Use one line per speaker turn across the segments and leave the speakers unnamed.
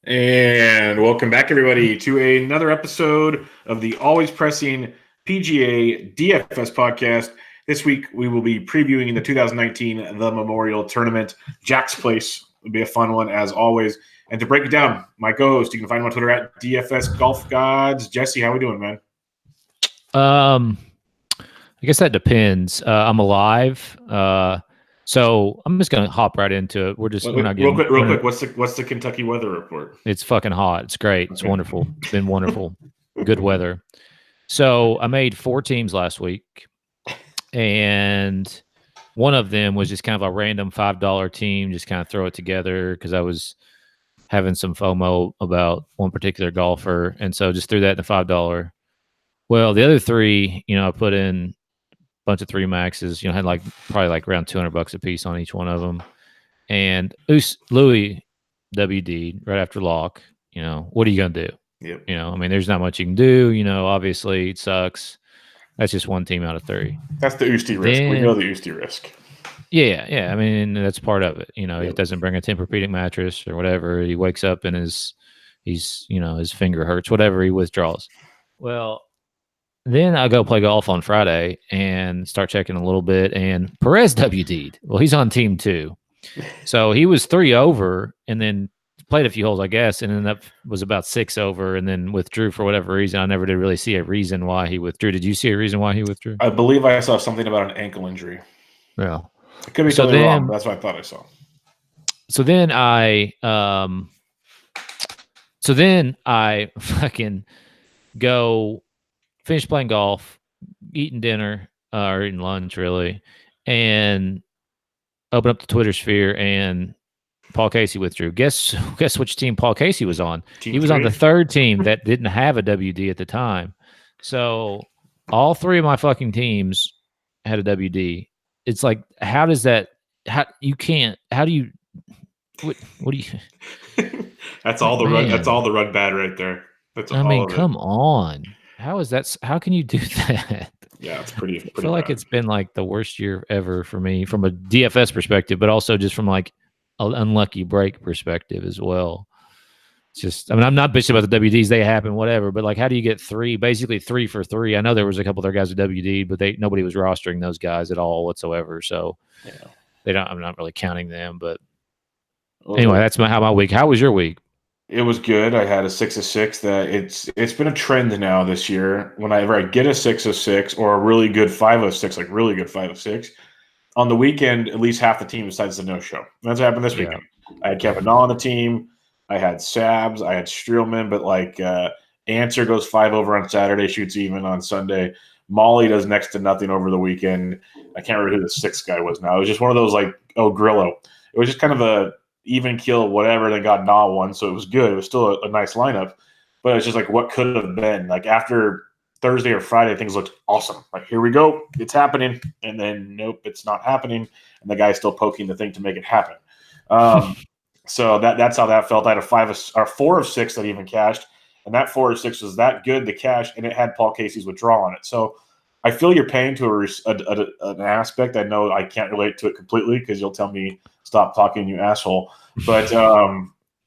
And welcome back, everybody, to another episode of the Always Pressing PGA DFS podcast. This week, we will be previewing the 2019 The Memorial Tournament. Jack's Place will be a fun one, as always. And to break it down, my co-host, you can find him on Twitter at DFS Golf Gods. Jesse, how we doing, man?
I guess that depends. I'm alive. So I'm just gonna hop right into it. We're not getting
real quick. What's the Kentucky weather report?
It's fucking hot. It's great. It's wonderful. It's been wonderful. Good weather. So I made 4 teams last week, and one of them was just kind of a random $5 team, just kind of throw it together because I was having some FOMO about one particular golfer, and so just threw that in the $5. Well, the other 3, I put in bunch of 3 maxes, had probably around $200 a piece on each one of them. And Louis WD'd right after lock. What are you going to do?
Yep.
There's not much you can do. Obviously it sucks. That's just one team out of 3.
That's the Usti risk. We know the Usti risk.
Yeah. That's part of it. He doesn't bring a Tempur-Pedic mattress or whatever. He wakes up and his finger hurts, whatever, he withdraws. Well, then I go play golf on Friday and start checking a little bit, and Perez WD'd. Well, he's on team 2. So he was 3 over and then played a few holes, I guess, and ended up was about 6 over and then withdrew for whatever reason. I never did really see a reason why he withdrew. Did you see a reason why he withdrew?
I believe I saw something about an ankle injury.
Yeah.
It could be totally wrong, but that's what I thought I saw.
So then I fucking go finish playing golf, eating dinner, or eating lunch, really, and open up the Twitter sphere, and Paul Casey withdrew. Guess which team Paul Casey was on? He was on the 3rd team that didn't have a WD at the time. So all 3 of my fucking teams had a WD. It's like, how does that? How you can't? How do you? What do you?
That's all the run. That's all the run bad right there.
Come on. How is that? How can you do that?
Yeah, it's pretty.
I feel like it's been like the worst year ever for me from a DFS perspective, but also just from like an unlucky break perspective as well. It's just, I'm not bitching about the WDs; they happen, whatever. But like, how do you get 3? Basically, 3 for 3. I know there was a couple of their guys with WD, but nobody was rostering those guys at all whatsoever. So they don't. I'm not really counting them. But anyway, that's how my week. How was your week?
It was good. I had a 6 of 6. That it's been a trend now this year. Whenever I get a 6 of 6 or a really good 5 of 6, like really good 5 of 6, on the weekend at least half the team decides to no show. That's what happened this weekend. I had Kevin Na on the team. I had Sabs. I had Streelman, but Answer goes 5 over on Saturday, shoots even on Sunday. Molly does next to nothing over the weekend. I can't remember who the 6th guy was now. It was just one of those Grillo. It was just kind of a even kill, whatever. They got Na one, so it was good. It was still a nice lineup, but it's just like what could have been. Like after Thursday or Friday, things looked awesome. Like, here we go, it's happening, and then nope, it's not happening, and the guy's still poking the thing to make it happen. So that's how that felt. I had a 4 of 6 that even cashed, and that 4 of 6 was that good to cash, and it had Paul Casey's withdrawal on it. So I feel your pain to an aspect. I know I can't relate to it completely because you'll tell me stop talking, you asshole. But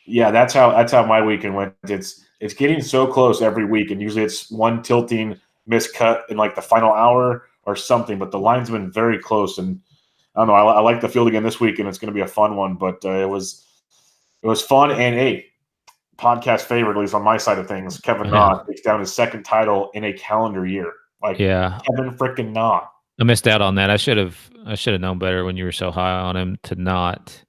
yeah, that's how my weekend went. It's getting so close every week, and usually it's one tilting miscut in like the final hour or something. But the line's been very close, and I don't know. I like the field again this week, and it's going to be a fun one. But it was fun, and a podcast favorite, at least on my side of things. Kevin Na takes down his 2nd title in a calendar year. Kevin freaking Na.
I missed out on that. I should have known better when you were so high on him to not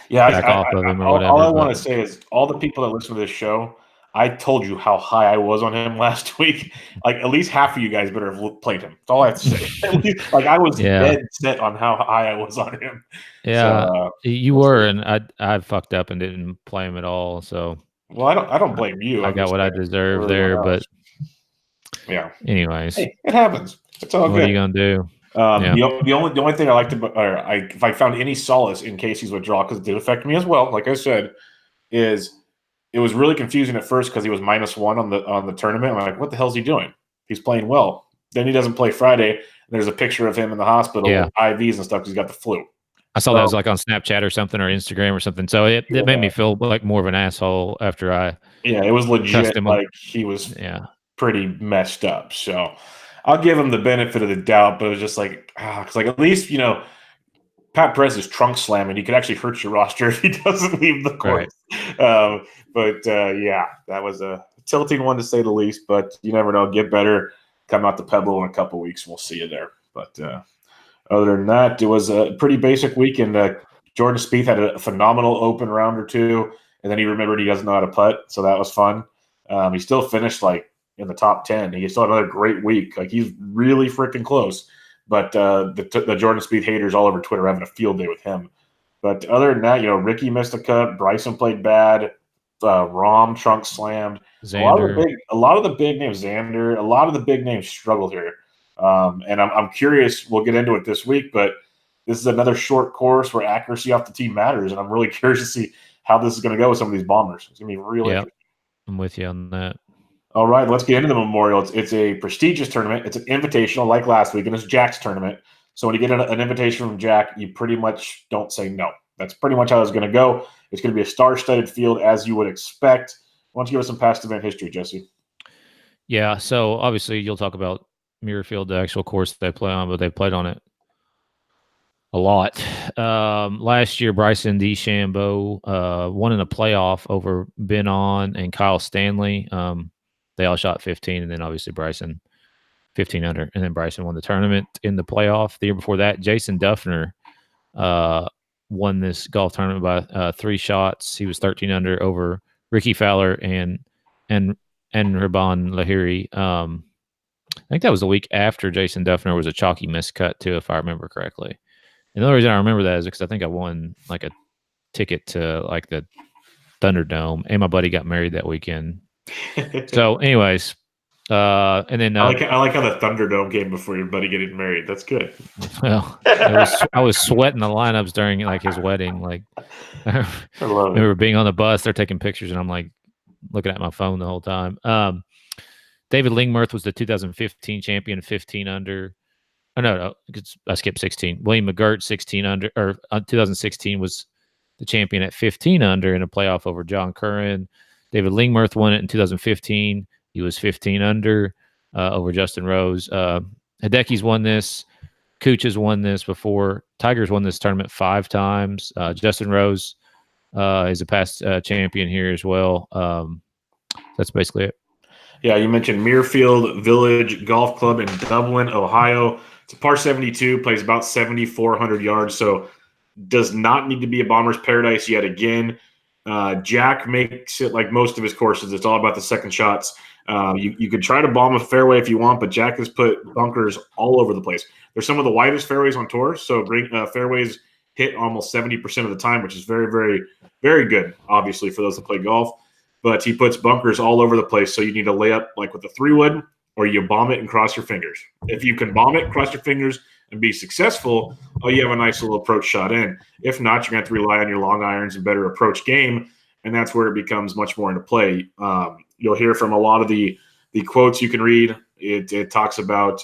back off of him or whatever.
All I want to say is all the people that listen to this show, I told you how high I was on him last week. Like, at least half of you guys better have played him. That's all I have to say. At least, I was dead set on how high I was on him.
Yeah, so, you were, and I fucked up and didn't play him at all. So,
well, I don't blame you.
I got what I deserve there, but
yeah.
Anyways,
hey, it happens. It's all good.
What are you gonna do?
The only thing I liked about, if I found any solace in Casey's withdrawal, because it did affect me as well, like I said, is it was really confusing at first because he was -1 on the tournament. I'm like, what the hell is he doing? He's playing well. Then he doesn't play Friday. And there's a picture of him in the hospital with IVs and stuff because he's got the flu.
I saw that was like on Snapchat or something or Instagram or something. So it made me feel like more of an asshole after I
it was legit.
him
Like he was
yeah.
pretty messed up. So I'll give him the benefit of the doubt, but it was just like, because like at least, Pat Perez is trunk slamming. He could actually hurt your roster if he doesn't leave the course.
Right.
Yeah, that was a tilting one to say the least, but you never know. Get better. Come out to Pebble in a couple weeks. We'll see you there. But other than that, it was a pretty basic weekend. Jordan Spieth had a phenomenal open round or two, and then he remembered he doesn't know how to putt, so that was fun. He still finished like in the top 10. He still had another great week. Like he's really freaking close. But the Jordan Spieth haters all over Twitter are having a field day with him. But other than that, Ricky missed a cut. Bryson played bad. Rahm trunk slammed.
Xander.
A lot of the big names, Xander. A lot of the big names struggled here. And I'm curious. We'll get into it this week, but this is another short course where accuracy off the tee matters, and I'm really curious to see how this is going to go with some of these bombers. It's going to be really interesting.
I'm with you on that.
All right, let's get into the Memorial. It's a prestigious tournament. It's an invitational like last week, and it's Jack's tournament. So when you get an invitation from Jack, you pretty much don't say no. That's pretty much how it's going to go. It's going to be a star-studded field, as you would expect. Why don't you give us some past event history, Jesse?
Yeah, so obviously you'll talk about Muirfield, the actual course they play on, but they've played on it a lot. Last year, Bryson DeChambeau won in a playoff over Ben On and Kyle Stanley. They all shot 15, and then obviously Bryson 15 under, and then Bryson won the tournament in the playoff. The year before that, Jason Duffner won this golf tournament by 3 shots. He was 13 under over Ricky Fowler and Rabon Lahiri. I think that was the week after Jason Duffner was a chalky miscut too, if I remember correctly. And the only reason I remember that is because I think I won like a ticket to like the Thunderdome, and my buddy got married that weekend. So, anyways, and then
I like how the Thunderdome came before your buddy getting married. That's good.
Well, I was sweating the lineups during like his wedding. Like I remember being on the bus, they're taking pictures, and I'm like looking at my phone the whole time. David Lingmerth was the 2015 champion, 15 under. Oh, no, I skipped 16. William McGirt, 16 under, or 2016 was the champion at 15 under in a playoff over John Curran. David Lingmerth won it in 2015. He was 15 under over Justin Rose. Hideki's won this. Cooch has won this before. Tiger's won this tournament 5 times. Justin Rose is a past champion here as well. That's basically it.
Yeah, you mentioned Muirfield Village Golf Club in Dublin, Ohio. It's a par 72, plays about 7,400 yards, so does not need to be a bomber's paradise yet again. Jack makes it like most of his courses. It's all about the second shots. You could try to bomb a fairway if you want, but Jack has put bunkers all over the place. They're some of the widest fairways on tour, so great fairways hit almost 70% of the time, which is very, very, very good, obviously, for those that play golf. But he puts bunkers all over the place, so you need to lay up like with a 3-wood, or you bomb it and cross your fingers. If you can bomb it, cross your fingers, and be successful, you have a nice little approach shot in. If not, you're going to have to rely on your long irons and better approach game, and that's where it becomes much more into play. You'll hear from a lot of the quotes you can read. It talks about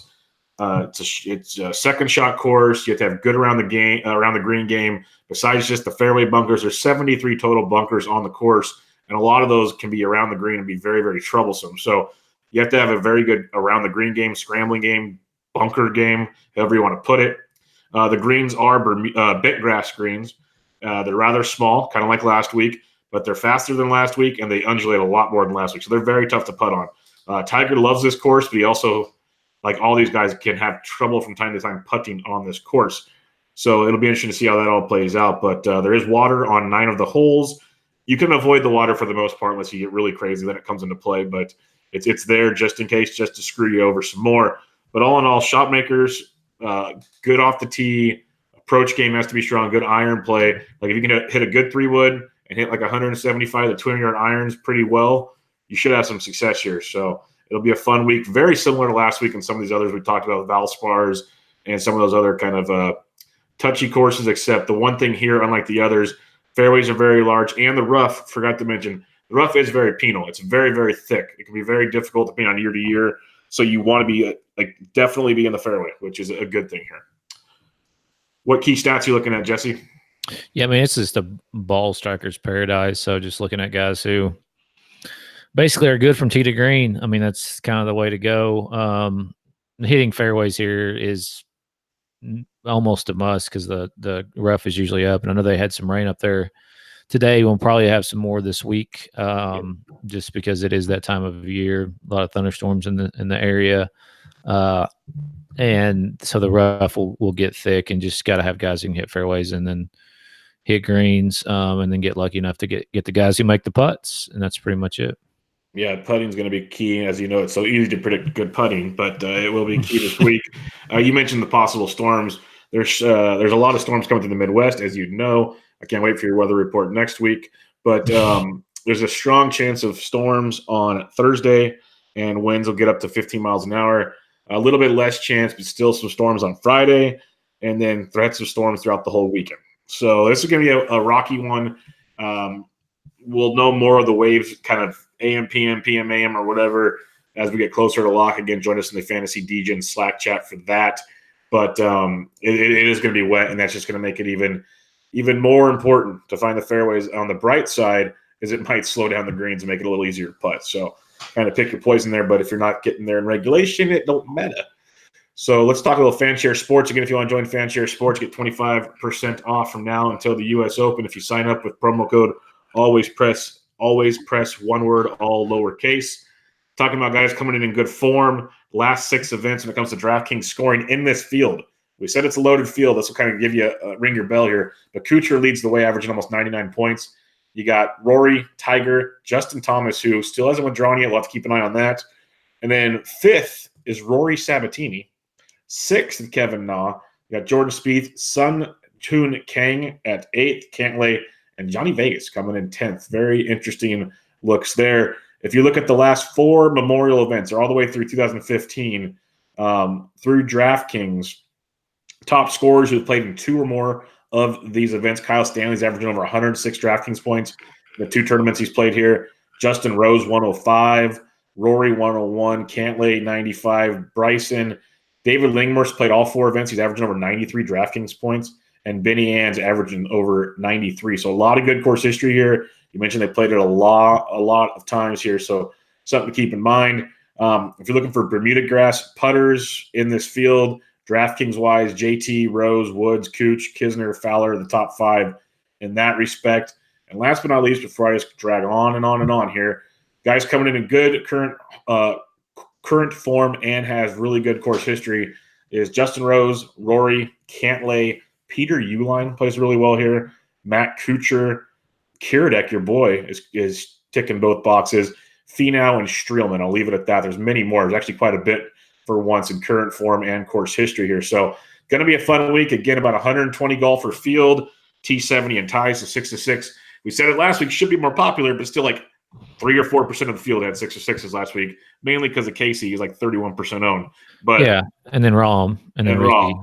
it's a second shot course. You have to have good around the green game. Besides just the fairway bunkers, there's 73 total bunkers on the course, and a lot of those can be around the green and be very, very troublesome. So you have to have a very good around the green game, scrambling game, bunker game, however you want to put it. The greens are bent grass greens. They're rather small, kind of like last week, but they're faster than last week, and they undulate a lot more than last week. So they're very tough to putt on. Tiger loves this course, but he also, like all these guys, can have trouble from time to time putting on this course. So it'll be interesting to see how that all plays out. But there is water on 9 of the holes. You can avoid the water for the most part unless you get really crazy. Then it comes into play. But it's there just in case, just to screw you over some more. But all in all, shot makers, good off the tee. Approach game has to be strong. Good iron play. Like if you can hit a good 3-wood and hit like 175 to 200-yard irons pretty well, you should have some success here. So it'll be a fun week, very similar to last week and some of these others we talked about, Valspars and some of those other kind of touchy courses, except the one thing here, unlike the others, fairways are very large, and the rough, forgot to mention, the rough is very penal. It's very, very thick. It can be very difficult depending on year to year. So you want to be definitely be in the fairway, which is a good thing here. What key stats are you looking at, Jesse?
Yeah, I mean, it's just a ball striker's paradise. So just looking at guys who basically are good from tee to green. I mean, that's kind of the way to go. Hitting fairways here is almost a must because the rough is usually up. And I know they had some rain up there today. We'll probably have some more this week, just because it is that time of year. A lot of thunderstorms in the area. And so the rough will get thick, and just got to have guys who can hit fairways and then hit greens, and then get lucky enough to get the guys who make the putts, and that's pretty much it.
Yeah, putting is going to be key. As you know, it's so easy to predict good putting, but it will be key this week. You mentioned the possible storms. There's a lot of storms coming to the Midwest, as you know. I can't wait for your weather report next week. But there's a strong chance of storms on Thursday, and winds will get up to 15 miles an hour. A little bit less chance, but still some storms on Friday, and then threats of storms throughout the whole weekend. So this is going to be a rocky one. We'll know more of the waves kind of AM, PM, PM, AM, or whatever as we get closer to lock. Again, join us in the Fantasy DJ Slack chat for that. But it is going to be wet, and that's just going to make it even more important to find the fairways. On the bright side is it might slow down the greens and make it a little easier to putt. So kind of pick your poison there, but if you're not getting there in regulation, it don't matter. So let's talk a little Fanshare Sports. Again, if you want to join Fanshare Sports, get 25% off from now until the U.S. Open. If you sign up with promo code always press one word, all lowercase. Talking about guys coming in good form. Last 6 events when it comes to DraftKings scoring in this field. We said it's a loaded field. This will kind of give you ring your bell here. But Kuchar leads the way, averaging almost 99 points. You got Rory, Tiger, Justin Thomas, who still hasn't withdrawn yet. We'll have to keep an eye on that. And then 5th is Rory Sabatini. 6th, Kevin Na. You got Jordan Spieth, Sun Chun Kang at 8th, Cantlay, and Johnny Vegas coming in 10th. Very interesting looks there. If you look at the last 4 Memorial events, or all the way through 2015, through DraftKings, top scorers who've played in 2 or more of these events. Kyle Stanley's averaging over 106 DraftKings points in the 2 tournaments he's played here. Justin Rose, 105. Rory, 101. Cantlay, 95. Bryson. David Lingmer's played all 4 events. He's averaging over 93 DraftKings points. And Benny Ann's averaging over 93. So a lot of good course history here. You mentioned they played it a lot of times here. So something to keep in mind. If you're looking for Bermuda grass putters in this field, DraftKings-wise, JT, Rose, Woods, Cooch, Kisner, Fowler, the top 5 in that respect. And last but not least, before I just drag on and on and on here, guys coming in good current form and has really good course history is Justin Rose, Rory, Cantlay, Peter Uihlein plays really well here. Matt Kuchar, Kiradek, your boy, is ticking both boxes. Finau and Streelman. I'll leave it at that. There's many more. There's actually quite a bit for once in current form and course history here. So going to be a fun week. Again, about 120 golfer field, T70 and ties, so 6 to 6. We said it last week, should be more popular, but still like 3 or 4% of the field had 6 or 6s last week, mainly because of Casey. He's like 31% owned. But
yeah, and then Rahm, and then Ricky.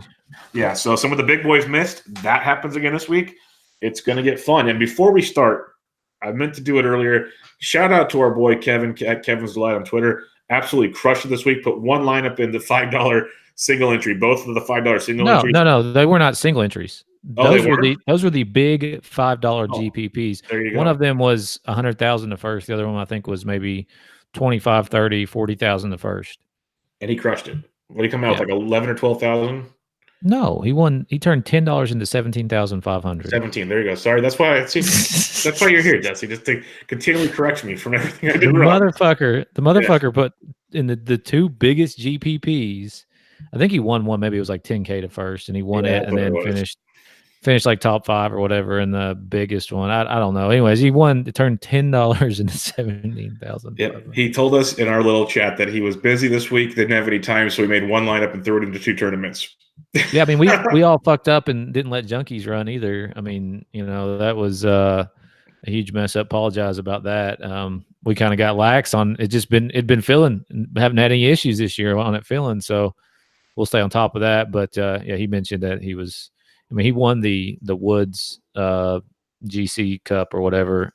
Yeah, so some of the big boys missed. That happens again this week. It's going to get fun. And before we start, I meant to do it earlier. Shout out to our boy Kevin at Kevin's Delight on Twitter. Absolutely crushed it this week. Put one lineup in the $5 single entry. Both of the $5 single entries.
No, they were not single entries.
Those
were the big $5 GPPs.
There you go.
One of them was 100,000 the first. The other one I think was maybe 25, 30, 40,000 the first.
And he crushed it. What did he come out with, like 11 or 12,000?
No, he won. He turned $10 into 17,500.
17. There you go. Sorry, that's why you're here, Jesse, just to continually correct me from everything I did wrong.
The motherfucker put in the 2 biggest GPPs. I think he won one. Maybe it was like 10K to first, and he won it, and then finished like top 5 or whatever in the biggest one. I don't know. Anyways, he won. It turned $10 into 17,000.
Yeah, he told us in our little chat that he was busy this week, didn't have any time, so he made one lineup and threw it into 2 tournaments.
Yeah, I mean, we all fucked up and didn't let junkies run either. I mean, that was a huge mess up. Apologize about that. We kind of got lax on it. It'd been filling, haven't had any issues this year on it filling. So we'll stay on top of that. But yeah, he mentioned that he won the Woods GC Cup or whatever.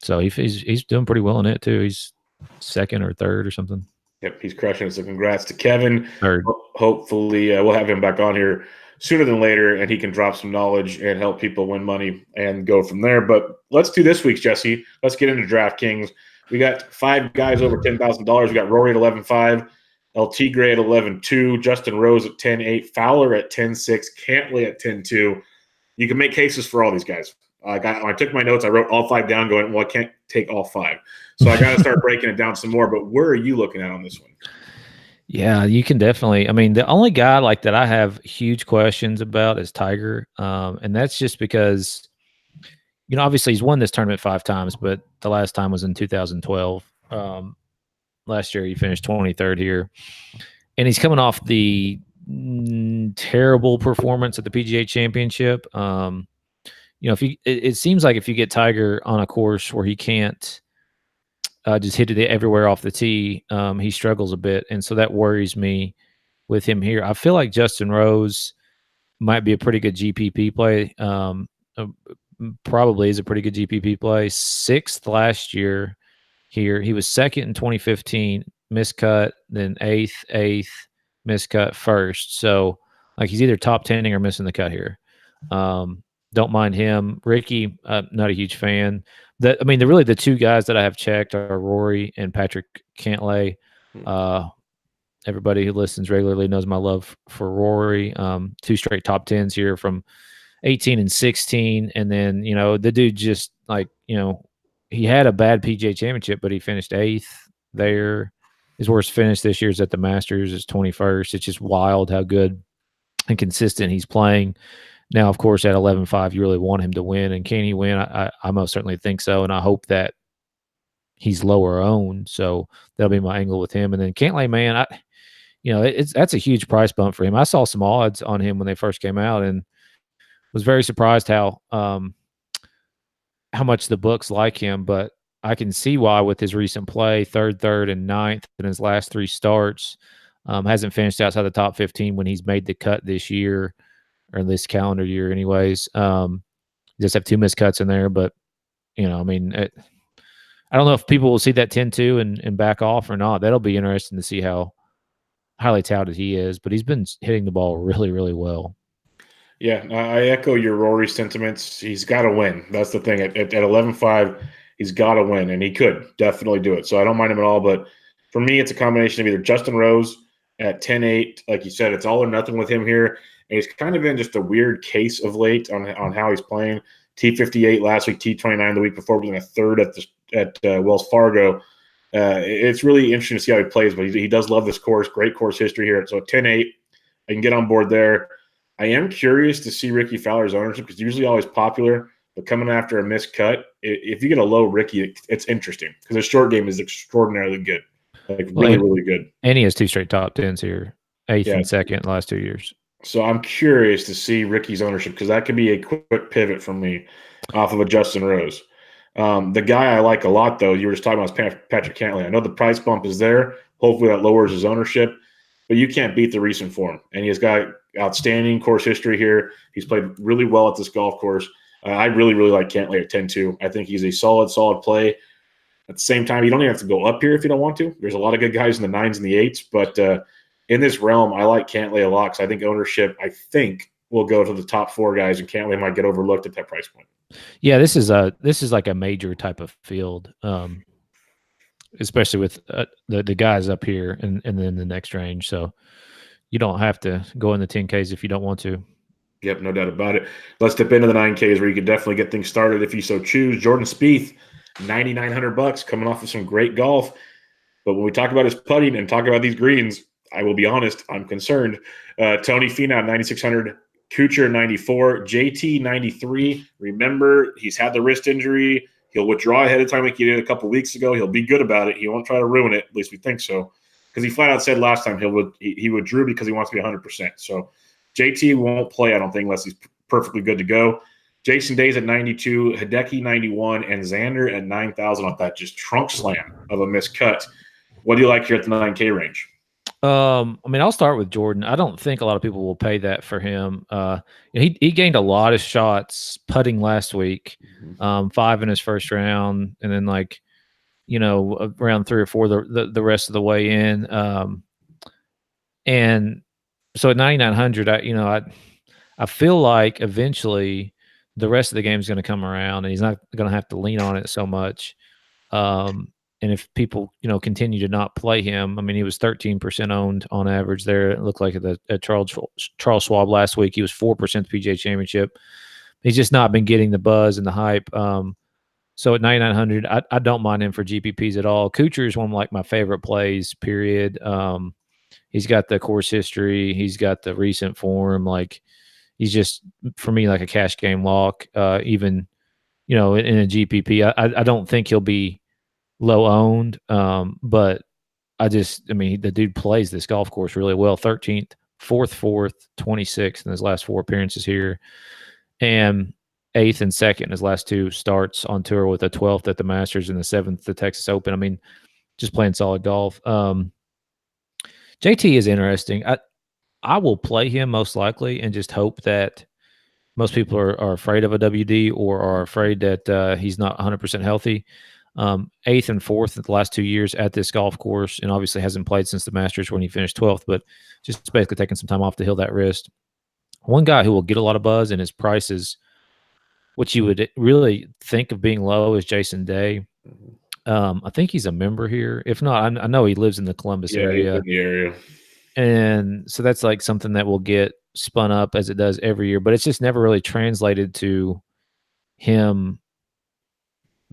So he's doing pretty well in it too. He's 2nd or 3rd or something.
Yep, he's crushing it. So congrats to Kevin.
3rd.
Hopefully we'll have him back on here sooner than later, and he can drop some knowledge and help people win money and go from there. But let's do this week's, Jesse. Let's get into DraftKings. We got 5 guys over $10,000. We got Rory at 11.5, LT Gray at 11.2, Justin Rose at 10.8, Fowler at 10.6, Cantlay at 10.2. You can make cases for all these guys. When I took my notes, I wrote all 5 down going, well, I can't take all 5. So I got to start breaking it down some more. But where are you looking at on this one?
Yeah, you can definitely. I mean, the only guy like that I have huge questions about is Tiger. And that's just because, obviously he's won this tournament 5 times, but the last time was in 2012. Last year he finished 23rd here. And he's coming off the terrible performance at the PGA Championship. It seems like if you get Tiger on a course where he can't just hit it everywhere off the tee, he struggles a bit, and so that worries me with him here. I feel like Justin Rose might be a pretty good GPP play. Probably is a pretty good GPP play. 6th last year here. He was 2nd in 2015, miscut, then 8th, miscut, 1st. So like he's either top 10ing or missing the cut here. Don't mind him. Ricky, not a huge fan. Really the 2 guys that I have checked are Rory and Patrick Cantlay. Everybody who listens regularly knows my love for Rory. 2 straight top 10s here from 18 and 16. And then, the dude just he had a bad PGA Championship, but he finished 8th there. His worst finish this year is at the Masters, is 21st. It's just wild how good and consistent he's playing. Now, of course, at 11.5, you really want him to win. And can he win? I most certainly think so. And I hope that he's lower owned. So that'll be my angle with him. And then Cantlay, man, that's a huge price bump for him. I saw some odds on him when they first came out and was very surprised how much the books like him. But I can see why with his recent play, third, and 9th in his last 3 starts, hasn't finished outside the top 15 when he's made the cut this year. Or this calendar year anyways. Just have 2 missed cuts in there, but I don't know if people will see that 10-2 and back off or not. That'll be interesting to see how highly touted he is, but he's been hitting the ball really, really well.
Yeah, I echo your Rory sentiments. He's got to win. That's the thing. At 11.5, he's got to win, and he could definitely do it. So I don't mind him at all, but for me, it's a combination of either Justin Rose at 10.8, like you said, it's all or nothing with him here. And he's kind of been just a weird case of late on how he's playing. T58 last week, T29 the week before, was in a 3rd at Wells Fargo. It's really interesting to see how he plays, but he does love this course. Great course history here. So at 10.8, I can get on board there. I am curious to see Ricky Fowler's ownership because usually always popular, but coming after a missed cut, if you get a low Ricky, it's interesting because his short game is extraordinarily good, really good.
And he has 2 straight top 10s here, 8th and 2nd the last 2 years.
So I'm curious to see Ricky's ownership because that could be a quick pivot from me off of a Justin Rose. The guy I like a lot, though, you were just talking about is Patrick Cantlay. I know the price bump is there. Hopefully that lowers his ownership, but you can't beat the recent form. And he has got outstanding course history here. He's played really well at this golf course. I really, really like Cantlay at 10-2. I think he's a solid play. At the same time, you don't even have to go up here if you don't want to. There's a lot of good guys in the 9s and the 8s, but in this realm, I like Cantlay a lot because I think ownership, will go to the top 4 guys, and Cantlay might get overlooked at that price point.
Yeah, this is like a major type of field, especially with the guys up here and then the next range. So you don't have to go in the 10Ks if you don't want to.
Yep, no doubt about it. Let's dip into the 9Ks where you can definitely get things started if you so choose. Jordan Spieth, $9,900 coming off of some great golf. But when we talk about his putting and talk about these greens, I will be honest, I'm concerned. Tony Finau, 9,600. Kuchar, 94. JT, 93. Remember, he's had the wrist injury. He'll withdraw ahead of time like he did a couple weeks ago. He'll be good about it. He won't try to ruin it. At least we think so. Because he flat out said last time he withdrew because he wants to be 100%. So JT won't play, I don't think, unless he's perfectly good to go. Jason Day's at 92, Hideki 91, and Xander at 9,000 off that just trunk slam of a missed cut. What do you like here at the 9K range?
I'll start with Jordan. I don't think a lot of people will pay that for him. He gained a lot of shots putting last week, 5 in his first round, and then around 3 or 4 the rest of the way in. And so at 9,900, I feel like eventually the rest of the game is going to come around, and he's not going to have to lean on it so much. And if people, continue to not play him, I mean, he was 13% owned on average there. It looked like at Charles Schwab last week, he was 4% the PGA Championship. He's just not been getting the buzz and the hype. So at 9,900, I don't mind him for GPPs at all. Kuchar is one of like my favorite plays, period. He's got the course history. He's got the recent form. Like, he's just, for me, like a cash game lock, even, in a GPP. I don't think he'll be low owned, but the dude plays this golf course really well. 13th, 4th, 26th in his last 4 appearances here, and 8th and 2nd in his last 2 starts on tour, with a 12th at the Masters and the 7th the Texas Open. I mean, just playing solid golf. JT is interesting. I will play him most likely, and just hope that most people are afraid of a WD, or are afraid that he's not 100% healthy. 8th and 4th in the last 2 years at this golf course, and obviously hasn't played since the Masters when he finished 12th, but just basically taking some time off to heal that wrist. One guy who will get a lot of buzz, and his price is what you would really think of being low, is Jason Day. I think he's a member here. If not, I know he lives in the Columbus area.
He's in the area.
And so that's like something that will get spun up as it does every year, but it's just never really translated to him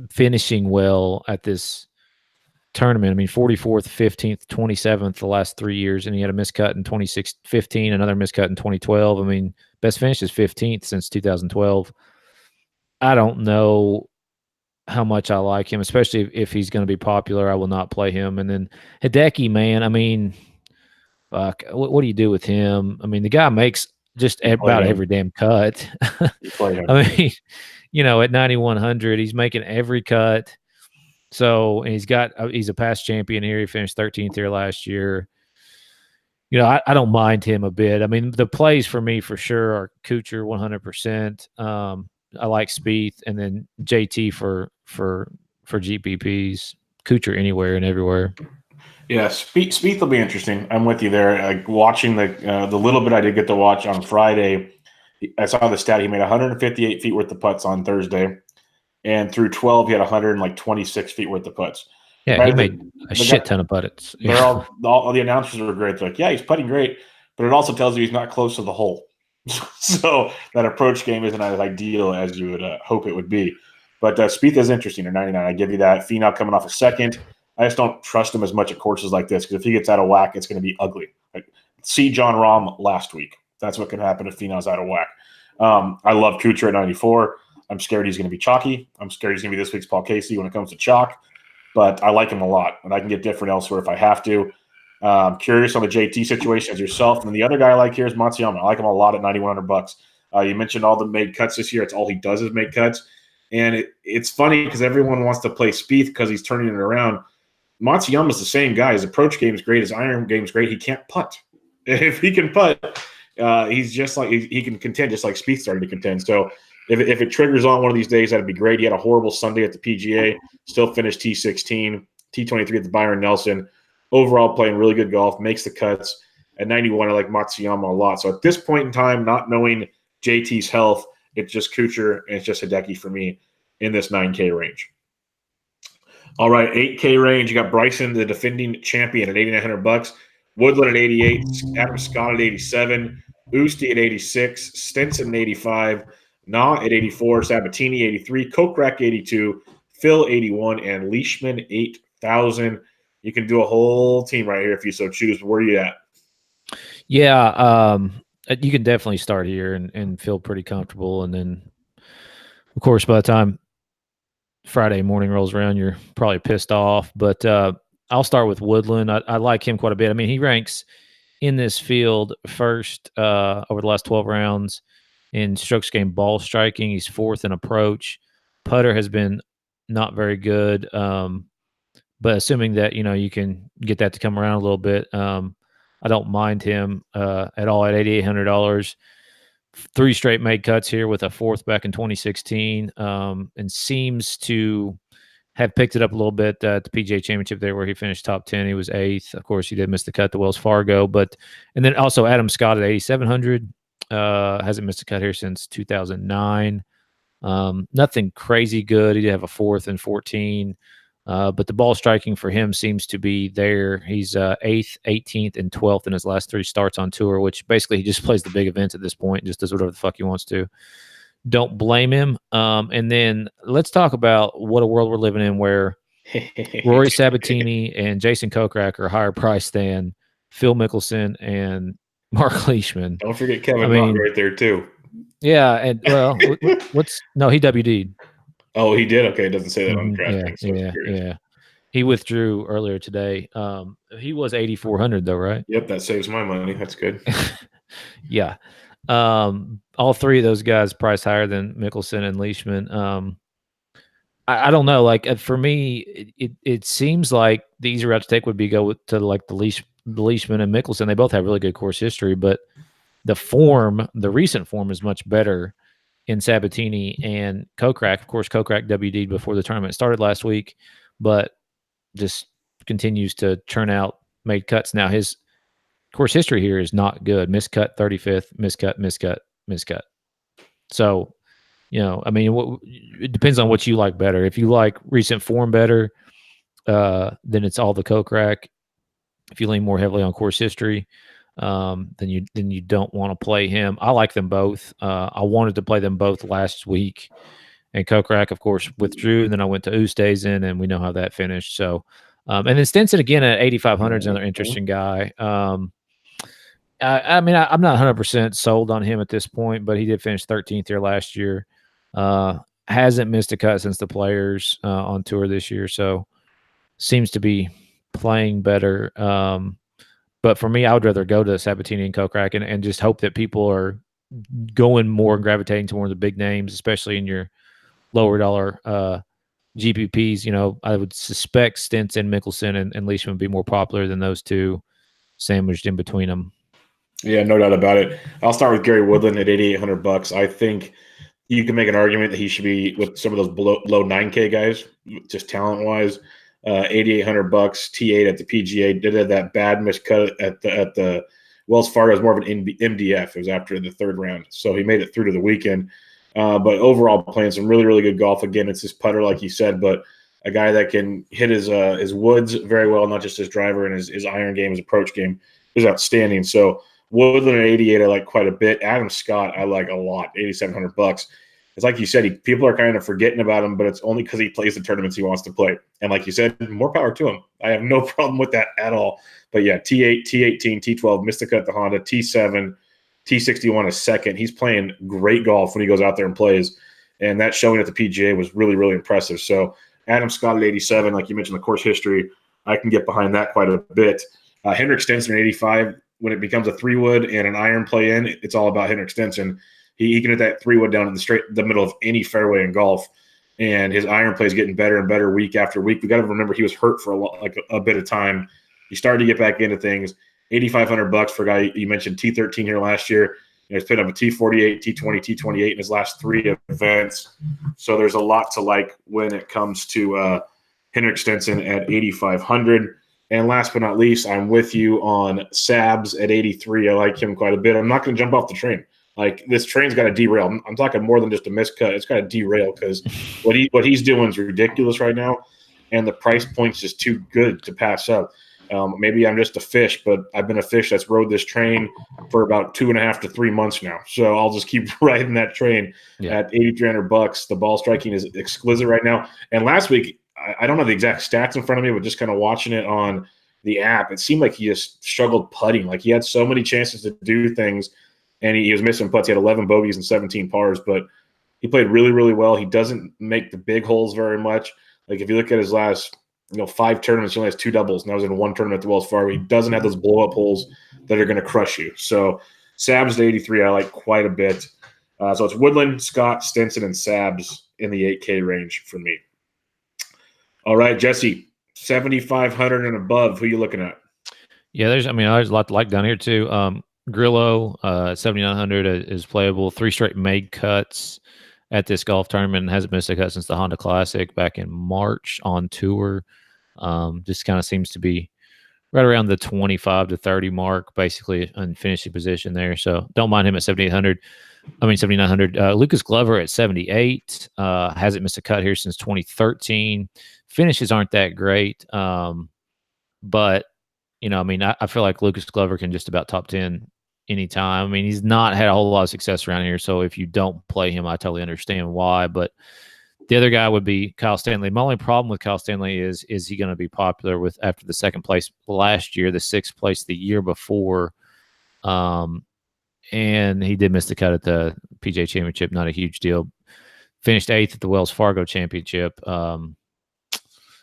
finishing well at this tournament. I mean, 44th, 15th, 27th the last 3 years, and he had a miscut in 2015, another miscut in 2012. I mean, best finish is 15th since 2012. I don't know how much I like him, especially if he's going to be popular. I will not play him. And then Hideki, man, I mean, fuck, what do you do with him? I mean, the guy makes just about every damn cut. I mean, at 9,100, he's making every cut. So, and he's a past champion here. He finished 13th here last year. I don't mind him a bit. I mean, the plays for me for sure are Kuchar 100%. I like Spieth, and then JT for GPPs. Kuchar anywhere and everywhere.
Yeah, Spieth will be interesting. I'm with you there. Like, watching the little bit I did get to watch on Friday, I saw the stat. He made 158 feet worth of putts on Thursday, and through 12, he had 126 feet worth of putts.
Yeah, he made a shit ton of putts.
Yeah. All the announcers were great. They're like, yeah, he's putting great, but it also tells you he's not close to the hole. So that approach game isn't as ideal as you would hope it would be. But Spieth is interesting at 99. I give you that. Finau coming off a second. I just don't trust him as much at courses like this, because if he gets out of whack, it's going to be ugly. Like, see John Rahm last week. That's what can happen if Finau's out of whack. I love Kuchar at 94. I'm scared he's going to be chalky. I'm scared he's going to be this week's Paul Casey when it comes to chalk. But I like him a lot, and I can get different elsewhere if I have to. Curious on the JT situation as yourself. And the other guy I like here is Matsuyama. I like him a lot at $9,100. You mentioned all the made cuts this year. It's all he does is make cuts. And it's funny because everyone wants to play Spieth because he's turning it around. Matsuyama's the same guy. His approach game is great. His iron game is great. He can't putt. If he can putt, he's just like he can contend, just like Spieth started to contend. So if it triggers on one of these days, that'd be great. He had a horrible Sunday at the PGA, still finished T16, T23 at the Byron Nelson. Overall, playing really good golf, makes the cuts. At 91, I like Matsuyama a lot. So at this point in time, not knowing JT's health, it's just Kuchar and it's just Hideki for me in this 9K range. All right, 8K range. You got Bryson, the defending champion, at $8,900. Woodland at 88. Adam Scott at 87. Usti at 86. Stenson at 85. Na at 84. Sabatini 83. Kokrak 82. Phil 81. And Leishman 8,000. You can do a whole team right here if you so choose. Where are you at?
Yeah, you can definitely start here and feel pretty comfortable. And then, of course, by the time Friday morning rolls around, you're probably pissed off. But I'll start with Woodland. I like him quite a bit. I mean, he ranks in this field first over the last 12 rounds in strokes gained ball striking. He's fourth in approach. Putter has been not very good. But assuming that, you can get that to come around a little bit, I don't mind him at all at $8,800. 3 straight made cuts here with a 4th back in 2016, and seems to have picked it up a little bit at the PGA Championship there where he finished top 10. He was 8th. Of course, he did miss the cut to Wells Fargo. And then also Adam Scott at $8,700. Hasn't missed a cut here since 2009. Nothing crazy good. He did have a 4th and 14. But the ball striking for him seems to be there. He's 8th, 18th, and 12th in his last 3 starts on tour, which basically he just plays the big events at this point, just does whatever the fuck he wants to. Don't blame him. And then let's talk about what a world we're living in where Rory Sabatini and Jason Kokrak are higher priced than Phil Mickelson and Mark Leishman.
Don't forget Kevin Rock right there too.
Yeah, and well, he WD'd.
Oh, he did. Okay, it doesn't say that on DraftKings.
Yeah. He withdrew earlier today. He was 8,400 though, right?
Yep, that saves my money. That's good.
Yeah. All 3 of those guys priced higher than Mickelson and Leishman. I don't know. Like for me, it seems like the easier route to take would be go to like the Leishman and Mickelson. They both have really good course history, but the recent form is much better in Sabatini and Kokrak. Of course, Kokrak WD'd before the tournament started last week, but just continues to churn out made cuts. Now his course history here is not good. Miscut 35th, miscut. So, I mean, it depends on what you like better. If you like recent form better, then it's all the Kokrak. If you lean more heavily on course history, then you don't want to play him. I like them both. I wanted to play them both last week, and Kokrak, of course, withdrew. And then I went to Oosthuizen, and we know how that finished. So, and then Stenson again at 8,500 is another interesting guy. I mean, I'm not 100% sold on him at this point, but he did finish 13th here last year. Hasn't missed a cut since the Players on tour this year, so seems to be playing better. But for me, I would rather go to Sabatini and Kokrak and just hope that people are going more and gravitating to more of the big names, especially in your lower dollar GPPs. I would suspect Stenson, Mickelson, and Leishman would be more popular than those 2 sandwiched in between them.
Yeah, no doubt about it. I'll start with Gary Woodland at $8,800. I think you can make an argument that he should be with some of those low 9K guys, just talent wise. $8,800, T8 at the PGA. Did that bad miscut at the Wells Fargo. It was more of an MDF. It was after the 3rd round, so he made it through to the weekend. But overall, playing some really, really good golf. Again, it's his putter, like you said, but a guy that can hit his woods very well, not just his driver, and his iron game, his approach game is outstanding. So Woodland at 88, I like quite a bit. Adam Scott, I like a lot, $8,700. It's like you said, people are kind of forgetting about him, but it's only because he plays the tournaments he wants to play. And like you said, more power to him. I have no problem with that at all. But yeah, T8, T18, T12, missed the cut the Honda, T7, T61 a second. He's playing great golf when he goes out there and plays. And that showing at the PGA was really, really impressive. So Adam Scott at 87, like you mentioned, the course history, I can get behind that quite a bit. Henrik Stenson at 85, when it becomes a 3-wood and an iron play in, it's all about Henrik Stenson. He can hit that 3-wood down in the middle of any fairway in golf, and his iron play is getting better and better week after week. We got to remember he was hurt for a bit of time. He started to get back into things. $8,500 for a guy you mentioned T13 here last year. He's put up a T48, T20, T28 in his last 3 events. So there's a lot to like when it comes to Henrik Stenson at 8,500. And last but not least, I'm with you on Sabs at 83. I like him quite a bit. I'm not going to jump off the train. Like, this train's got to derail. I'm talking more than just a miscut. It's got to derail because what he's doing is ridiculous right now, and the price point's just too good to pass up. Maybe I'm just a fish, but I've been a fish that's rode this train for about 2.5 to 3 months now. So I'll just keep riding that train at $8,300. The ball striking is exquisite right now. And last week, I don't have the exact stats in front of me, but just kind of watching it on the app, it seemed like he just struggled putting. Like, he had so many chances to do things, and he was missing putts. He had 11 bogeys and 17 pars, but he played really, really well. He doesn't make the big holes very much. Like, if you look at his last 5 tournaments, he only has 2 doubles, and that was in 1 tournament at the Wells Fargo. He doesn't have those blow-up holes that are going to crush you. So Sabs at 83, I like quite a bit. So it's Woodland, Scott, Stenson, and Sabs in the 8K range for me. All right, Jesse, 7,500 and above. Who are you looking at?
Yeah, there's a lot to like down here too. Grillo, 7,900 is playable. 3 straight made cuts at this golf tournament and hasn't missed a cut since the Honda Classic back in March on tour. Just kind of seems to be right around the 25 to 30 mark, basically in finishing position there. So don't mind him at 7,800. I mean, 7,900. Lucas Glover at 78. Hasn't missed a cut here since 2013. Finishes aren't that great. But, I mean, I feel like Lucas Glover can just about top 10 anytime. I mean, he's not had a whole lot of success around here. So if you don't play him, I totally understand why. But the other guy would be Kyle Stanley. My only problem with Kyle Stanley is he going to be popular with after the second place last year, the sixth place the year before, and he did miss the cut at the PGA Championship. Not a huge deal. Finished 8th at the Wells Fargo Championship.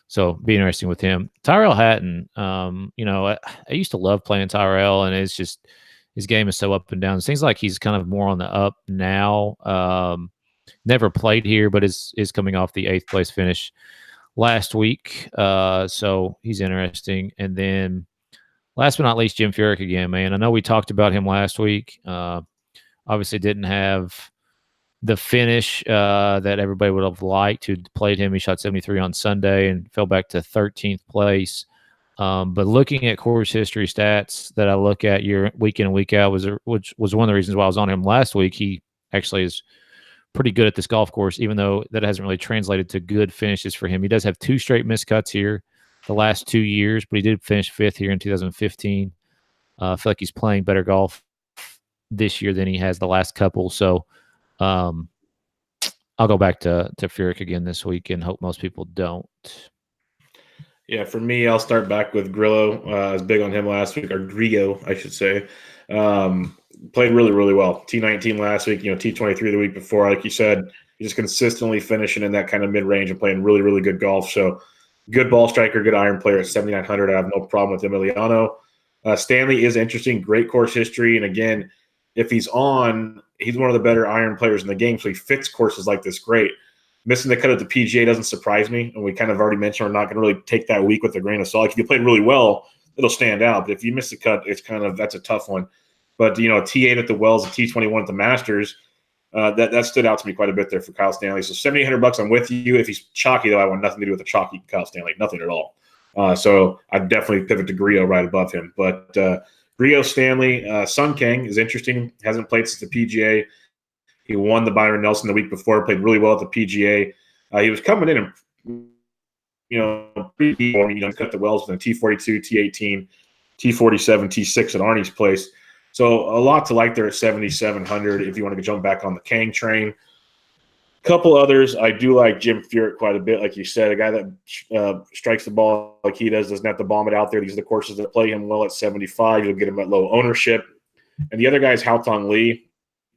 So be interesting with him. Tyrell Hatton. I used to love playing Tyrell, and it's just his game is so up and down. It seems like he's kind of more on the up now. Never played here, but is coming off the 8th place finish last week. So he's interesting. And then last but not least, Jim Furyk again, man. I know we talked about him last week. Obviously didn't have the finish that everybody would have liked who played him. He shot 73 on Sunday and fell back to 13th place. But looking at course history stats that I look at week in and week out which was one of the reasons why I was on him last week. He actually is pretty good at this golf course, even though that hasn't really translated to good finishes for him. He does have 2 straight missed cuts here the last 2 years, but he did finish 5th here in 2015. I feel like he's playing better golf this year than he has the last couple. So I'll go back to Furyk again this week and hope most people don't.
Yeah, for me, I'll start back with Grillo. I was big on him last week, or Grillo, I should say. Played really, really well. T19 last week, T23 the week before. Like you said, he's just consistently finishing in that kind of mid-range and playing really, really good golf. So good ball striker, good iron player at 7,900. I have no problem with Emiliano. Stanley is interesting, great course history. And again, if he's on, he's one of the better iron players in the game, so he fits courses like this great. Missing the cut at the PGA doesn't surprise me, and we kind of already mentioned we're not going to really take that week with a grain of salt. Like if you played really well, it'll stand out. But if you miss the cut, that's a tough one. But T8 at the Wells, a T21 at the Masters, that stood out to me quite a bit there for Kyle Stanley. So $7,800, I'm with you. If he's chalky though, I want nothing to do with the chalky Kyle Stanley, nothing at all. So I'd definitely pivot to Grillo right above him. But Grillo, Stanley, Sun King is interesting. Hasn't played since the PGA. He won the Byron Nelson the week before, played really well at the PGA. He was coming in and, pretty cut the Wells with a T42, T18, T47, T6 at Arnie's place. So a lot to like there at 7,700 if you want to jump back on the Kang train. Couple others, I do like Jim Furyk quite a bit. Like you said, a guy that strikes the ball like he doesn't have to bomb it out there. These are the courses that play him well at 75. You'll get him at low ownership. And the other guy is Haotong Lee.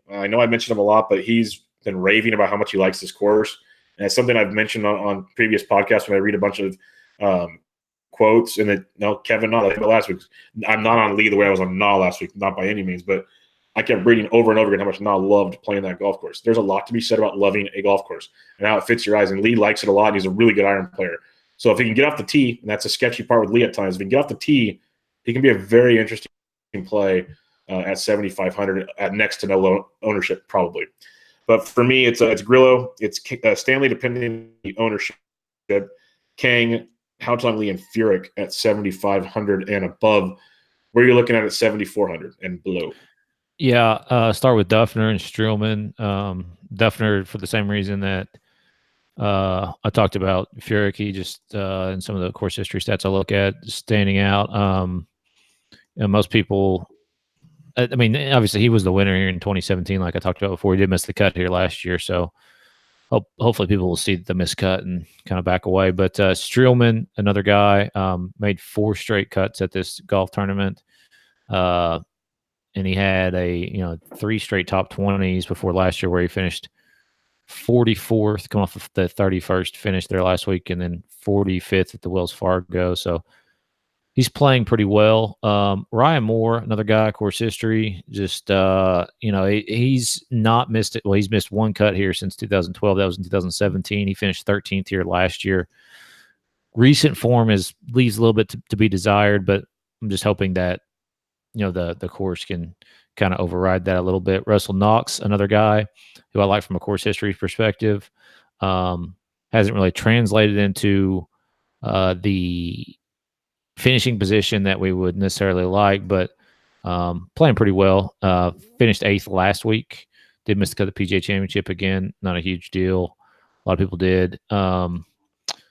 I know I mentioned him a lot, but he's been raving about how much he likes this course. And it's something I've mentioned on previous podcasts when I read a bunch of quotes. And Kevin Na, last week, I'm not on Lee the way I was on Na last week, not by any means, but I kept reading over and over again how much Na loved playing that golf course. There's a lot to be said about loving a golf course and how it fits your eyes. And Lee likes it a lot. And he's a really good iron player. So if he can get off the tee, and that's a sketchy part with Lee at times, if he can get off the tee, he can be a very interesting play at 7,500 at next to no ownership probably. But for me, it's Grillo, it's Stanley depending on the ownership, Kang, Haotong Lee, and Furyk at 7,500 and above. Where are you looking at 7,400 and below?
Yeah, start with Duffner and Streelman. Duffner for the same reason that I talked about Furyk. He just in some of the course history stats I look at, standing out. And most people, I mean, obviously he was the winner here in 2017, like I talked about before. He did miss the cut here last year, so hopefully people will see the miscut and kind of back away. But Streelman, another guy, made 4 straight cuts at this golf tournament. And he had 3 straight top 20s before last year, where he finished 44th, coming off of the 31st finish there last week, and then 45th at the Wells Fargo. So he's playing pretty well. Ryan Moore, another guy, course history, just he's not missed it. Well, he's missed 1 cut here since 2012. That was in 2017. He finished 13th here last year. Recent form leaves a little bit to be desired, but I'm just hoping that the course can kind of override that a little bit. Russell Knox, another guy who I like from a course history perspective, hasn't really translated into the finishing position that we would necessarily like, but playing pretty well. Finished 8th last week. Did miss the cut of the PGA Championship again. Not a huge deal. A lot of people did.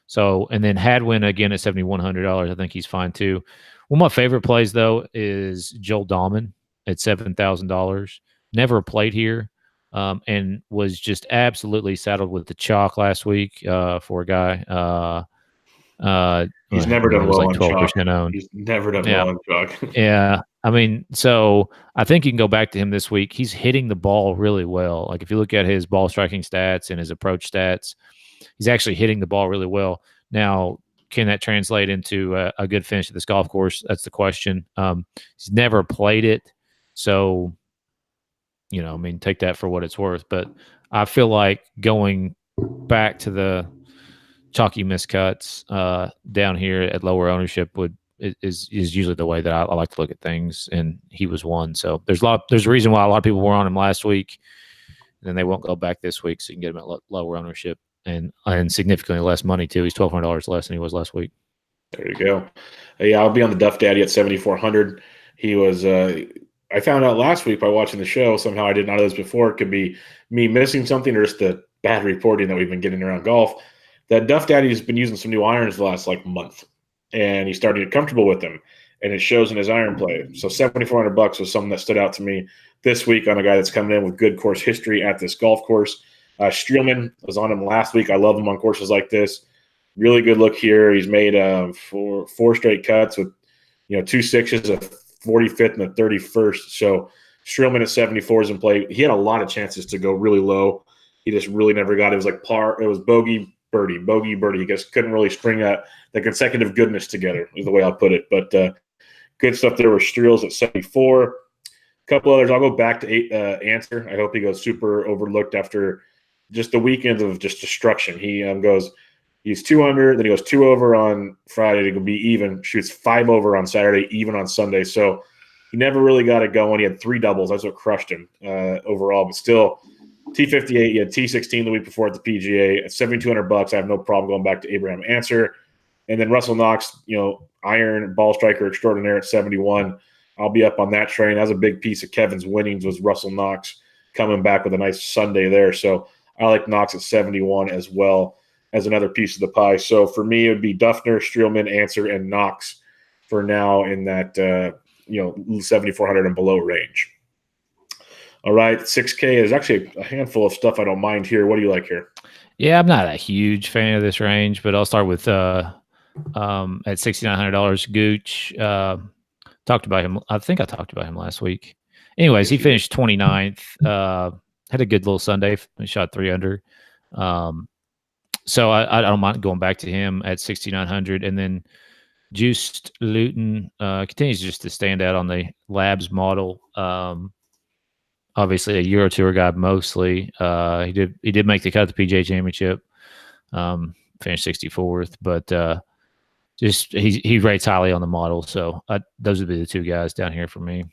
So, and then Hadwin again at $7,100. I think he's fine too. One of my favorite plays though is Joel Dahman at $7,000. Never played here, and was just absolutely saddled with the chalk last week for a guy.
He's never done
it was
well
like
on chalk.
12% owned.
He's never done
Yeah.
well on chalk.
Yeah. I mean, so I think you can go back to him this week. He's hitting the ball really well. Like if you look at his ball striking stats and his approach stats, he's actually hitting the ball really well. Now, can that translate into a good finish at this golf course? That's the question. He's never played it. So, I mean, take that for what it's worth. But I feel like going back to the chalky miscuts down here at lower ownership is usually the way that I like to look at things, and he was one. So there's a reason why a lot of people were on him last week, and then they won't go back this week, so you can get him at lower ownership and significantly less money too. He's $1,200 less than he was last week.
There you go. Yeah, I'll be on the Duff Daddy at 7,400. He was. I found out last week by watching the show. Somehow I did not know this before. It could be me missing something or just the bad reporting that we've been getting around golf. That Duff Daddy's been using some new irons the last month, and he's starting to get comfortable with them, and it shows in his iron play. So $7,400 was something that stood out to me this week on a guy that's coming in with good course history at this golf course. Streelman was on him last week. I love him on courses like this. Really good look here. He's made four straight cuts with 2 sixes, a 45th and a 31st. So Streelman at 74 is in play. He had a lot of chances to go really low. He just really never got it. It was like par. It was bogey, birdie, bogey, birdie. He just couldn't really string the consecutive goodness together is the way I'll put it. But good stuff there with Streels at 74. A couple others. I'll go back to Answer. I hope he goes super overlooked after just the weekend of just destruction. He's 2 under, then he goes 2 over on Friday to be even, shoots 5 over on Saturday, even on Sunday. So he never really got it going. He had 3 doubles. That's what crushed him overall. But still, T58, he had T16 the week before at the PGA at $7,200. I have no problem going back to Abraham Answer. And then Russell Knox, iron ball striker extraordinaire at 71. I'll be up on that train. That was a big piece of Kevin's winnings was Russell Knox coming back with a nice Sunday there. So I like Knox at 71 as well as another piece of the pie. So for me, it would be Duffner, Streelman, Answer, and Knox for now in that 7,400 and below range. All right, 6K is actually a handful of stuff I don't mind here. What do you like here?
Yeah, I'm not a huge fan of this range, but I'll start with at $6,900 Gooch. Talked about him. I think I talked about him last week. Anyways, he finished 29th. Had a good little Sunday. He shot 3 under. So I don't mind going back to him at 6,900. And then Juiced Luton continues just to stand out on the Labs model. Obviously a Euro Tour guy mostly. He did make the cut at the PGA Championship. Finished 64th, but just he rates highly on the model. So those would be the 2 guys down here for me.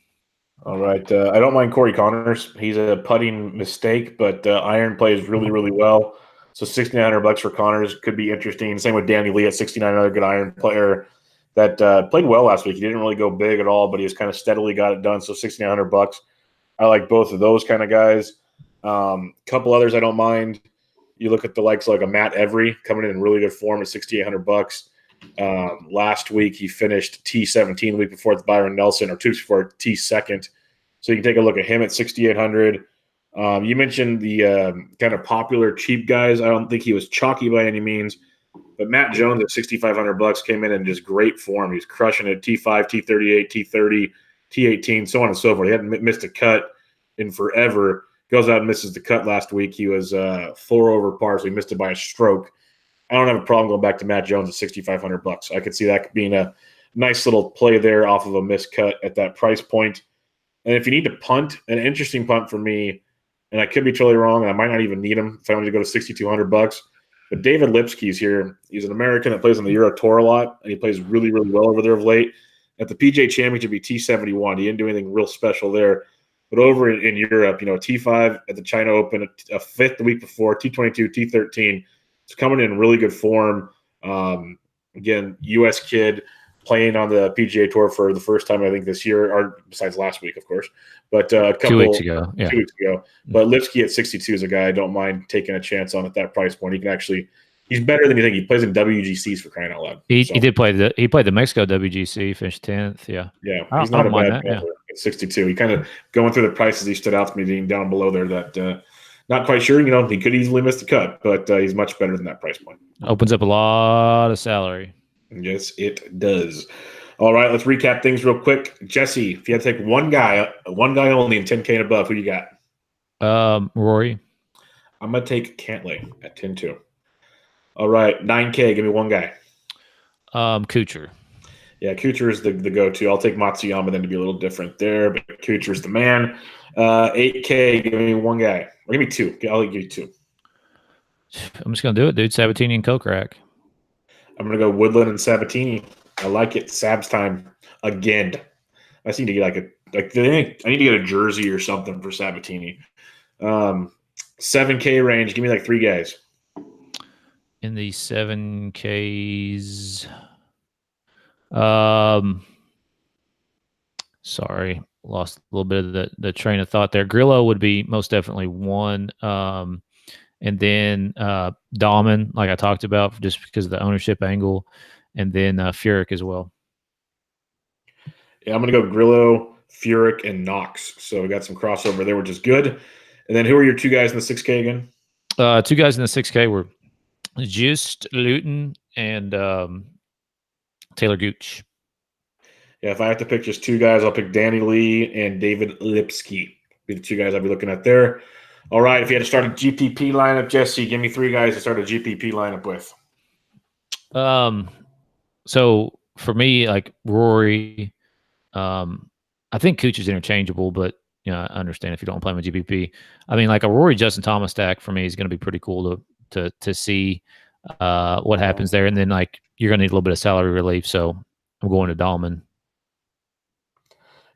All right. I don't mind Corey Connors. He's a putting mistake, but iron plays really, really well. So $6,900 for Connors could be interesting. Same with Danny Lee at 69, another good iron player that played well last week. He didn't really go big at all, but he was kind of steadily got it done. So $6,900. I like both of those kind of guys. Couple others I don't mind. You look at the likes like a Matt Every coming in really good form at $6,800. Last week he finished T17 the week before with Byron Nelson, or 2 weeks before T2nd. So you can take a look at him at 6,800. You mentioned the kind of popular cheap guys. I don't think he was chalky by any means, but Matt Jones at $6,500 came in just great form. He's crushing it. T5, T38, T30, T18, so on and so forth. He hadn't missed a cut in forever. Goes out and misses the cut last week. He was 4 over par, so he missed it by a stroke. I don't have a problem going back to Matt Jones at $6,500. I could see that being a nice little play there off of a missed cut at that price point. And if you need to punt, an interesting punt for me, and I could be totally wrong, and I might not even need him if I wanted to go to $6,200. But David Lipsky's here. He's an American that plays on the Euro Tour a lot, and he plays really, really well over there of late. At the PGA Championship, he T71. He didn't do anything real special there. But over in Europe, T5 at the China Open, a 5th the week before, T22, T13. It's coming in really good form. Again, U.S. kid, playing on the PGA Tour for the first time, I think, this year, or besides last week, of course. But a couple
2 weeks ago. Yeah.
2 weeks ago. But Lipsky at 62 is a guy I don't mind taking a chance on at that price point. He can actually – he's better than you think. He plays in WGCs for crying out loud.
He did play the Mexico WGC, finished 10th. Yeah.
Yeah,
I
he's not a
don't mind
bad
that, yeah.
at 62. He kind of going through the prices, he stood out to me being down below there that not quite sure. He could easily miss the cut, but he's much better than that price point.
Opens up a lot of salary.
Yes, it does. All right, let's recap things real quick. Jesse, if you had to take one guy only in 10K and above, who you got?
Rory.
I'm going to take Cantlay at 10-2. All right, 9K, give me one guy.
Kuchar.
Yeah, Kuchar is the go-to. I'll take Matsuyama then to be a little different there, but Kuchar's the man. 8K, give me one guy. Or give me two. I'll give you two.
I'm just going to do it, dude. Sabatini and Kokrak.
I'm going to go Woodland and Sabatini. I like it. Sab's time again. I just need to get I need to get a jersey or something for Sabatini. 7K range. Give me like three guys.
In the 7Ks. Sorry, lost a little bit of the train of thought there. Grillo would be most definitely one. And then Dahlman, like I talked about, just because of the ownership angle. And then Furyk as well.
Yeah, I'm going to go Grillo, Furyk, and Knox. So we got some crossover there, which is good. And then who are your two guys in the 6K again?
Two guys in the 6K were Just Luton and Taylor Gooch.
Yeah, if I have to pick just two guys, I'll pick Danny Lee and David Lipsky. Be the two guys I'll be looking at there. All right, if you had to start a GPP lineup, Jesse, give me three guys to start a GPP lineup with.
So for me, like Rory, I think Cooch is interchangeable, but I understand if you don't play him with GPP. I mean, like a Rory Justin Thomas stack for me is going to be pretty cool to see what happens there, and then like you're going to need a little bit of salary relief, so I'm going to Dahlman.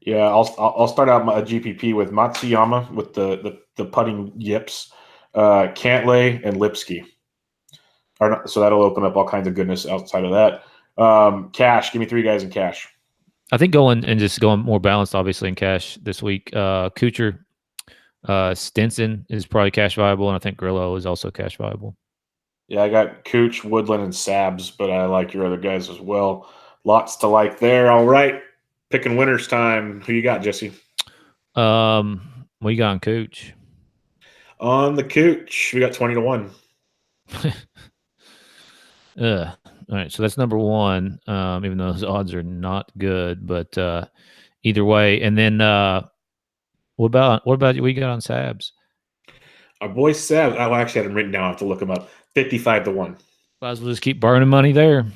Yeah, I'll start out my GPP with Matsuyama with the putting yips, Cantlay and Lipsky. So that'll open up all kinds of goodness outside of that. Cash, give me three guys in cash.
I think going more balanced, obviously, in cash this week. Kuchar, Stinson is probably cash viable, and I think Grillo is also cash viable.
Yeah, I got Cooch, Woodland, and Sabs, but I like your other guys as well. Lots to like there. All right, picking winners time. Who you got, Jesse?
We got on Cooch.
On the Cooch, we got 20-1.
All right, so that's number one. Even though those odds are not good, but either way. And then what about we got on Sabs?
Our boy Sabs. I actually had him written down. I have to look him up. 55-1.
Might as well just keep burning money there.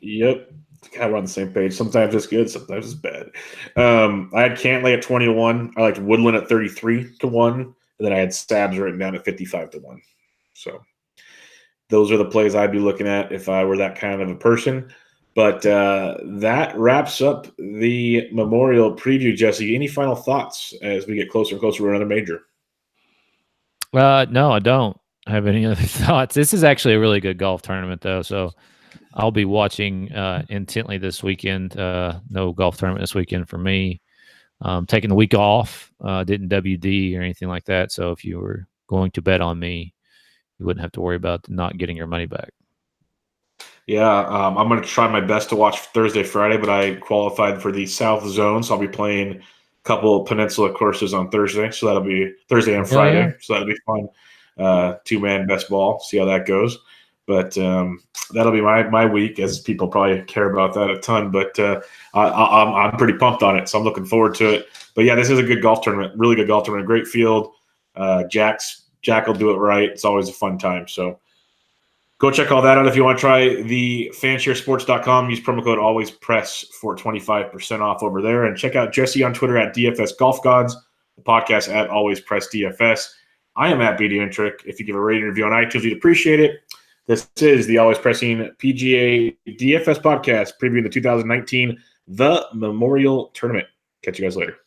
Yep. God, we're on the same page. Sometimes it's good, sometimes it's bad. I had Cantlay at 20-1. I liked Woodland at 33-1, and then I had Sabs written down at 55-1. So those are the plays I'd be looking at if I were that kind of a person. But that wraps up the Memorial preview, Jesse. Any final thoughts as we get closer and closer to another major?
No, I don't have any other thoughts. This is actually a really good golf tournament, though, so I'll be watching intently this weekend. No golf tournament this weekend for me. Taking the week off, didn't WD or anything like that, so if you were going to bet on me, you wouldn't have to worry about not getting your money back.
Yeah, I'm going to try my best to watch Thursday, Friday, but I qualified for the South Zone, so I'll be playing a couple of Peninsula courses on Thursday. So that'll be Thursday and Friday. Yeah. So that'll be fun. Two-man best ball, see how that goes. But that'll be my week, as people probably care about that a ton. But I'm pretty pumped on it, so I'm looking forward to it. But, yeah, this is a good golf tournament, really good golf tournament, great field. Jack will do it right. It's always a fun time. So go check all that out if you want to try the fansharesports.com. Use promo code AlwaysPress for 25% off over there. And check out Jesse on Twitter at DFS Golf Gods, the podcast at AlwaysPressDFS. I am at BDintric. If you give a rating review on iTunes, we'd appreciate it. This is the Always Pressing PGA DFS podcast previewing the 2019 The Memorial Tournament. Catch you guys later.